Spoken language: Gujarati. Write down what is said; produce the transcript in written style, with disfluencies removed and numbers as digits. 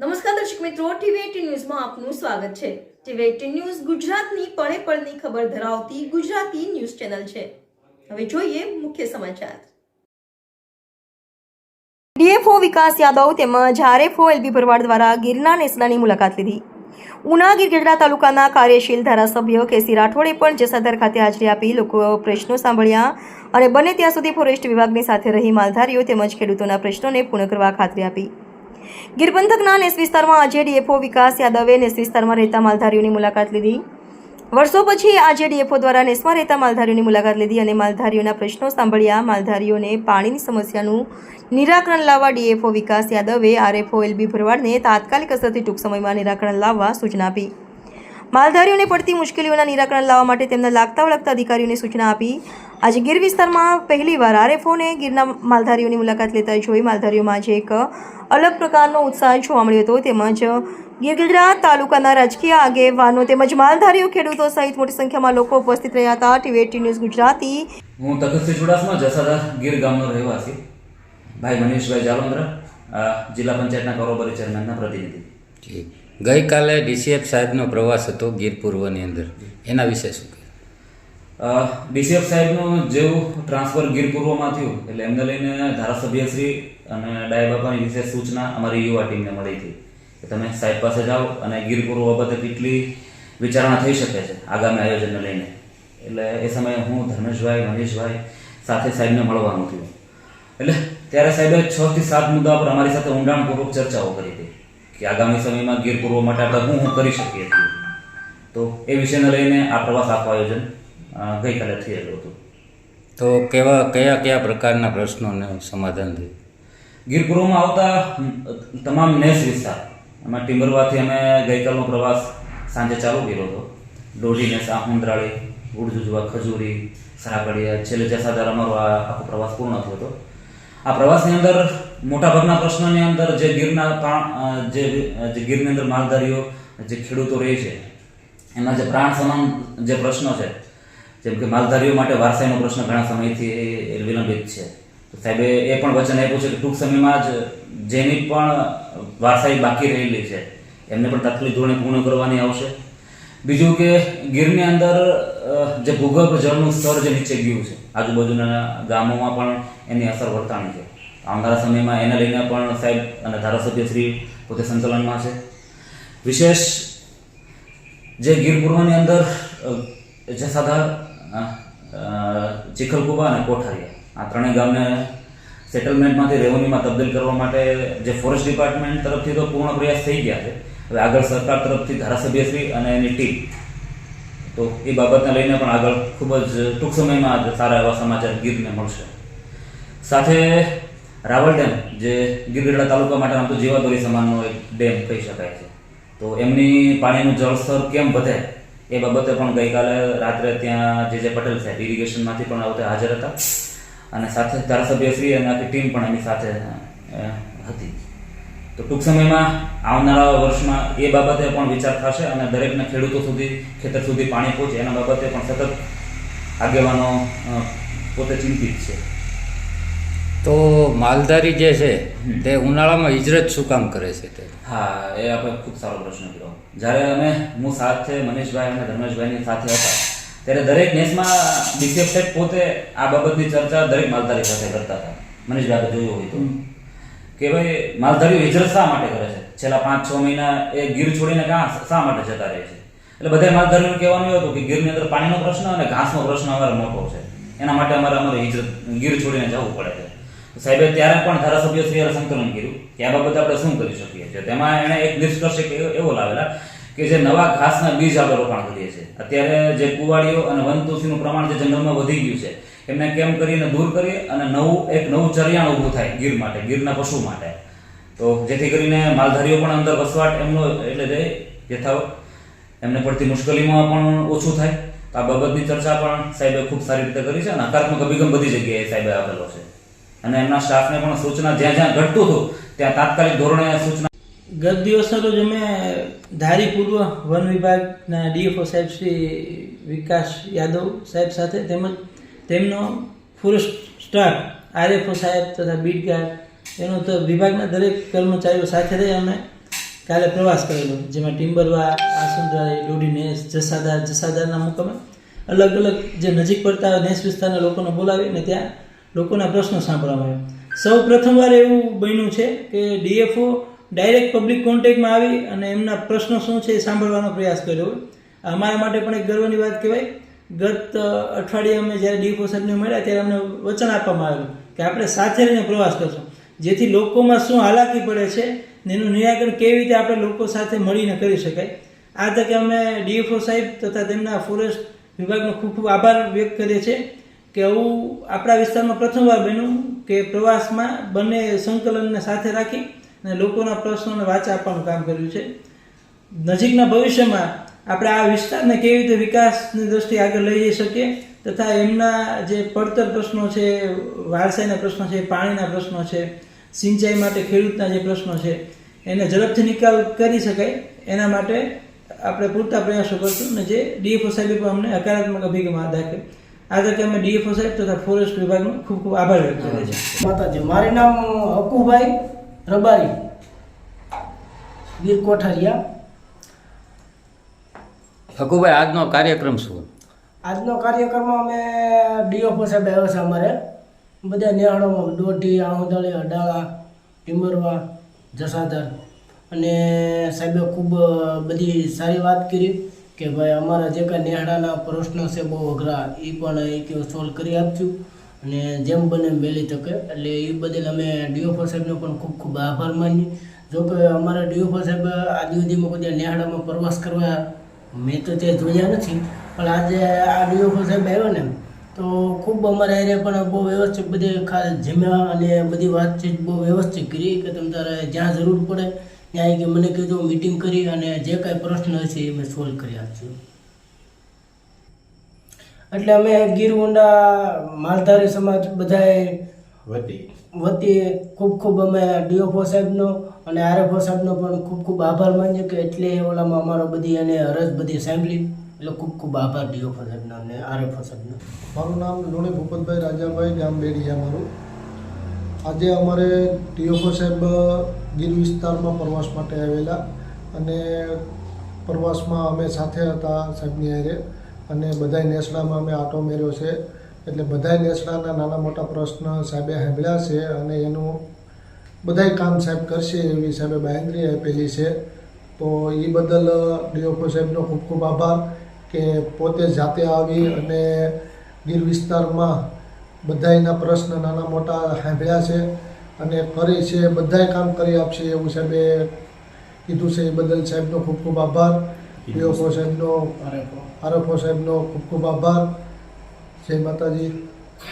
નમસ્કાર દર્શક મિત્રો, ટીવી18 ન્યૂઝમાં આપનું સ્વાગત છે। ટીવી18 ન્યૂઝ ગુજરાતની પળે પળની ખબર ધરાવતી ગુજરાતી ન્યૂઝ ચેનલ છે। હવે જોઈએ મુખ્ય સમાચાર। ડીએફઓ વિકાસ યાદવ તેમજ આરએફઓ એલબી ભરવાડ દ્વારા ગીરના નેસડાની મુલાકાત લીધી। ઉના ગીરગઢડા તાલુકાના કાર્યશીલ ધારાસભ્ય કેસી રાઠોડે પણ જસાદર ખાતે હાજરી આપી લોકો પ્રશ્નો સાંભળ્યા અને બને ત્યાં સુધી ફોરેસ્ટ વિભાગની સાથે રહી માલધારીઓ તેમજ ખેડૂતોના પ્રશ્નોને પૂર્ણ કરવા ખાતરી આપી। ગીર પંથકના નેસ વિસ્તારમાં આજે ડીએફઓ વિકાસ યાદવે નેસ વિસ્તારમાં રહેતા માલધારીઓની મુલાકાત લીધી। વર્ષો પછી આજે ડીએફઓ દ્વારા નેસમાં રહેતા માલધારીઓની મુલાકાત લીધી અને માલધારીઓના પ્રશ્નો સાંભળ્યા। માલધારીઓને પાણીની સમસ્યાનું નિરાકરણ લાવવા ડીએફઓ વિકાસ યાદવે આરએફઓ એલબી ભરવાડને તાત્કાલિક અસરથી ટૂંક સમયમાં નિરાકરણ લાવવા સૂચના આપી। માલધારીઓને પડતી મુશ્કેલીઓના નિરાકરણ લાવવા માટે તેમના લાગતા વળગતા અધિકારીઓને સૂચના આપી। આજે ગીર વિસ્તારમાં પહેલીવાર આરએફઓને ગીરના માલધારીઓની મુલાકાત લેતા જોઈ માલધારીઓમાં આજે એક અલગ પ્રકારનો ઉત્સાહ જોવા મળ્યો હતો। તેમજ ગીરગઢડા તાલુકાના રાજકીય આગેવાનો તેમજ માલધારીઓ ખેડૂતો સહિત મોટી સંખ્યામાં લોકો ઉપસ્થિત રહ્યા હતા। ટીવી18 ન્યૂઝ ગુજરાતી। હું તખતસિંહ ચુડાસમા જસાદર ગીર ગામનો રહેવાસી ભાઈ મનીષભાઈ જાલોંદ્રા, જિલ્લા પંચાયતના કારોબારી ચેરમેનના પ્રતિનિધિ। ગઈકાલે ડીસીએફ સાહેબનો પ્રવાસ હતો ગીર પૂર્વની અંદર, એના વિશે શું કહે? ડીસીએફ સાહેબનું જેવું ટ્રાન્સફર ગીર પૂર્વમાં થયું એટલે એમને લઈને ધારાસભ્યશ્રી અને ડાયા બાપાની વિશેષ સૂચના અમારી યુવા ટીમને મળી હતી કે તમે સાહેબ પાસે જાઓ અને ગીર પૂર્વ બાબતે કેટલી વિચારણા થઈ શકે છે આગામી આયોજનને લઈને। એટલે એ સમયે હું ધર્મેશભાઈ, મનીષભાઈ સાથે સાહેબને મળવાનું થયું। એટલે ત્યારે સાહેબે 6 થી 7 મુદ્દા પર અમારી સાથે ઊંડાણપૂર્વક ચર્ચાઓ કરી હતી કે આગામી સમયમાં ગીર પૂર્વ માટે આપણે શું કરી શકીએ છીએ। તો એ વિષયને લઈને આ પ્રવાસ આખું આયોજન ગઈકાલે થયેલું હતું। તો કયા પ્રકારના પ્રશ્નોનું સમાધાન થયું? ગીર પૂર્વમાં આવતા તમામ નેસ વિસ્તાર, એમાં ટિમ્બરવાથી અમે ગઈકાલનો પ્રવાસ સાંજે ચાલુ કર્યો હતો। દોઢી નેસ, આહુંદરાળી, ગુડજુજવા, ખજૂરી, સરાકડિયા, છેલ્લે જસાદર અમારો આ આખો પ્રવાસ પૂર્ણ થયો હતો। આ પ્રવાસની અંદર મોટાભાગના પ્રશ્નોની અંદર જે ગીરની અંદર માલધારીઓ, જે ખેડૂતો રહે છે એમાં જે પ્રાણ સમાન જે પ્રશ્નો છે, જેમ કે માલધારીઓ માટે વારસાઈનો પ્રશ્ન ઘણા સમયથી વિલંબિત છે। તો સાહેબે એ પણ વચન આપ્યું છે કે ટૂંક સમયમાં જ જેની પણ વારસાઈ બાકી રહેલી છે એમને પણ તાત્કાલિક ધોરણે પૂર્ણ કરવાની આવશે। બીજું કે ગીરની અંદર જે ભૂગર્ભ જળનું સ્તર જે નીચે ગયું છે, આજુબાજુના ગામોમાં પણ એની અસર વર્તાણી છે। આવનારા સમયમાં એને લઈને પણ સાહેબ અને ધારાસભ્યશ્રી પોતે સંકલનમાં છે। વિશેષ જે ગીર પૂર્વની અંદર જસાદર, ચીખલકુબા અને કોઠારીયા આ ત્રણેય ગામને સેટલમેન્ટમાંથી રેવન્યુમાં તબદીલ કરવા માટે જે ફોરેસ્ટ ડિપાર્ટમેન્ટ તરફથી તો પૂર્ણ પ્રયાસ થઈ ગયા છે। હવે આગળ સરકાર તરફથી ધારાસભ્યશ્રી અને એની ટીમ તો એ બાબતને લઈને પણ આગળ ખૂબ જ ટૂંક સમયમાં સારા એવા સમાચાર ગીરને મળશે। સાથે રાવલ ડેમ, જે ગીરગઢડા તાલુકા માટે આમ તો જીવાદોરી સમાનનો એક ડેમ કહી શકાય છે, તો એમની પાણીનું જળસ્તર કેમ વધે એ બાબતે પણ ગઈકાલે રાત્રે ત્યાં જે પટેલ સાહેબ ઇરિગેશનમાંથી પણ આવતે હાજર હતા અને સાથે ધારાસભ્યશ્રી અને આખી ટીમ પણ એની સાથે હતી। તો ટૂંક સમયમાં આવનારા વર્ષમાં એ બાબતે પણ વિચાર થશે અને દરેકના ખેડૂતો સુધી, ખેતર સુધી પાણી પહોંચે એના બાબતે પણ સતત આગેવાનો પોતે ચિંતિત છે। તો માલધારી જે છે તે ઉનાળામાં હિજરત શું કામ કરે છે તે? હા, એ આપણે ખૂબ સારો પ્રશ્ન કર્યો। જ્યારે હું સાથે મનીષભાઈ અને ધર્મેશભાઈની સાથે હતા ત્યારે દરેક નેસમાં ડીસીએફ સાહેબ પોતે આ બાબતની ચર્ચા દરેક માલધારી સાથે કરતા હતા। મનીષભાઈ જોયું હોય તો કે ભાઈ માલધારીઓ હિજરત શા માટે કરે છે, છેલ્લા 5-6 મહિના એ ગીર છોડીને શા માટે જતા રહે છે। એટલે બધા માલધારીઓને કહેવાનું એવું હતું કે ગીરની અંદર પાણીનો પ્રશ્ન અને ઘાસનો પ્રશ્ન અમારે મોટો છે, એના માટે અમારે હિજરત ગીર છોડીને જવું પડે છે। સાહેબે ત્યારે પણ ધારાસભ્યશ્રીએ સંકલન કર્યું કે આ બાબતે આપણે શું કરી શકીએ છીએ। તેમાં એણે એક નિષ્કર્ષ એવો લાવેલા કે જે નવા ઘાસના બીજ આપણે રોપાણ કરીએ છીએ। અત્યારે જે કુવાડીઓ અને વનતુલસીનું પ્રમાણ જે જંગલમાં વધી ગયું છે એમને કેમ કરીને દૂર કરીએ અને નવું ચરિયાણ ઊભું થાય ગીર માટે, ગીરના પશુ માટે, તો જેથી કરીને માલધારીઓ પણ અંદર વસવાટ એમનો એટલે યથાવત એમને પડતી મુશ્કેલીમાં પણ ઓછું થાય। તો આ બાબતની ચર્ચા પણ સાહેબે ખૂબ સારી રીતે કરી છે અને હકારાત્મક અભિગમ બધી જગ્યાએ સાહેબે આપેલો છે અને એમના સ્ટાફને પણ સૂચના જ્યાં ઘટતું હતું ત્યાં તાત્કાલિક ધોરણે સૂચના। ગત દિવસના રોજ અમે ધારી પૂર્વ વન વિભાગના ડીએફઓ સાહેબ શ્રી વિકાસ યાદવ સાહેબ સાથે તેમજ તેમનો ફોરેસ્ટ સ્ટાફ, આરએફઓ સાહેબ તથા બીટગાર્ડ એનો તો વિભાગના દરેક કર્મચારીઓ સાથે રહી અમે કાલે પ્રવાસ કરેલો, જેમાં ટિમ્બરવા, આસુંદરાય, લોઢી જસાદારના મુકામે અલગ અલગ જે નજીક પડતા નેસ વિસ્તારના લોકોને બોલાવી અને ત્યાં લોકોના પ્રશ્નો સાંભળવામાં આવ્યા. સૌ પ્રથમવાર એવું બન્યું છે કે ડીએફઓ ડાયરેક્ટ પબ્લિક કોન્ટેક્ટમાં આવી અને એમના પ્રશ્નો શું છે એ સાંભળવાનો પ્રયાસ કર્યો. અમારા માટે પણ એક ગર્વની વાત કહેવાય. ગત અઠવાડિયે અમે જ્યારે ડીએફઓ સાહેબને મળ્યા ત્યારે અમને વચન આપવામાં આવેલું કે આપણે સાથે રહીને પ્રવાસ કરશું, જેથી લોકોમાં શું હાલાકી પડે છે એનું નિરાકરણ કેવી રીતે આપણે લોકો સાથે મળીને કરી શકાય. આ તકે અમે ડીએફઓ સાહેબ તથા તેમના ફોરેસ્ટ વિભાગનો ખૂબ ખૂબ આભાર વ્યક્ત કરીએ છીએ કે આવું આપણા વિસ્તારમાં પ્રથમવાર બન્યું કે પ્રવાસમાં બંને સંકલનને સાથે રાખી અને લોકોના પ્રશ્નોને વાચા આપવાનું કામ કર્યું છે. નજીકના ભવિષ્યમાં આપણે આ વિસ્તારને કેવી રીતે વિકાસની દ્રષ્ટિએ આગળ લઈ જઈ શકીએ તથા એમના જે પડતર પ્રશ્નો છે, વારસાઈના પ્રશ્નો છે, પાણીના પ્રશ્નો છે, સિંચાઈ માટે ખેડૂતના જે પ્રશ્નો છે એને ઝડપથી નિકાલ કરી શકાય એના માટે આપણે પૂરતા પ્રયાસો કરશું અને જે ડીએફઓ સાહેબે પણ અમને હકારાત્મક અભિગમ દાખવે. આ તકે અમે ડીએફઓ સાહેબ તથા ફોરેસ્ટ વિભાગનો ખૂબ ખૂબ આભાર વ્યક્ત કરીએ છીએ. માતાજી, મારું નામ હકુભાઈ રબારી, વીર કોઠારિયા. હકુભાઈ, આજનો કાર્યક્રમ શું? આજનો કાર્યક્રમમાં અમે ડીએફઓ સાહેબ આવ્યા છે. અમારે બધા નિહાળોમાં દોઢી, આણોદળી, અડાળા, ટીમરવા, જસાદર અને સાહેબે ખૂબ બધી સારી વાત કરી કે ભાઈ અમારા જે કાંઈ નિહાળાના પ્રશ્નો છે બહુ અઘરા એ પણ કે સોલ્વ કરી આપશું અને જેમ બને એમ વહેલી તકે. એટલે એ બદલ અમે ડીએફઓ સાહેબનો પણ ખૂબ ખૂબ આભાર માનીએ. જોકે અમારા ડીએફઓ સાહેબ આજ સુધીમાં કોઈ નિહાળામાં પ્રવાસ કરવા મેં તો તે જોયા નથી, પણ આજે આ ડીએફઓ સાહેબ આવ્યો ને તો ખૂબ અમારા એરિયા પણ બહુ વ્યવસ્થિત બધી ખાસ જમ્યા અને બધી વાતચીત બહુ વ્યવસ્થિત કરી કે તમે તારે જ્યાં જરૂર પડે ત્યાં કે મને કીધું મીટિંગ કરી અને જે કાંઈ પ્રશ્ન હશે એ મેં સોલ્વ કરી આપશું. એટલે અમે ગીર ઊંડા માલધારી સમાજ બધાએ વતી ખૂબ ખૂબ અમે ડીએફઓ સાહેબનો અને આરએફઓ સાહેબનો પણ ખૂબ ખૂબ આભાર માનીએ કે એટલે ઓલામાં અમારો બધી અને હરજ બધી સાંભળી. એટલે ખૂબ ખૂબ આભાર ડીએફઓ સાહેબનો અને આરએફઓ સાહેબનો. મારું નામ લોણી ભૂપતભાઈ રાજાભાઈ, ગામ બેડિયા મારું. આજે અમારે ડીએફઓ સાહેબ ગીર વિસ્તારમાં પ્રવાસ માટે આવેલા અને પ્રવાસમાં અમે સાથે હતા સાહેબની હારે અને બધાય નેસડામાં અમે આંટો મેર્યો છે. એટલે બધાય નેસડાના નાના મોટા પ્રશ્ન સાહેબે સાંભળ્યા છે અને એનું બધાય કામ સાહેબ કરશે એવી સાહેબે બાંહેધરી આપેલી છે. તો એ બદલ ડીએફઓ સાહેબનો ખૂબ ખૂબ આભાર કે પોતે જાતે આવી અને ગીર વિસ્તારમાં બધાયના પ્રશ્ન નાના મોટા સાંભળ્યા છે અને કરી છે, બધાય કામ કરી આપશે એવું સાહેબે કીધું છે. એ બદલ સાહેબનો ખૂબ ખૂબ આભાર. ડીએફઓ સાહેબનો, આરએફઓ સાહેબનો ખૂબ ખૂબ આભાર. જય માતાજી.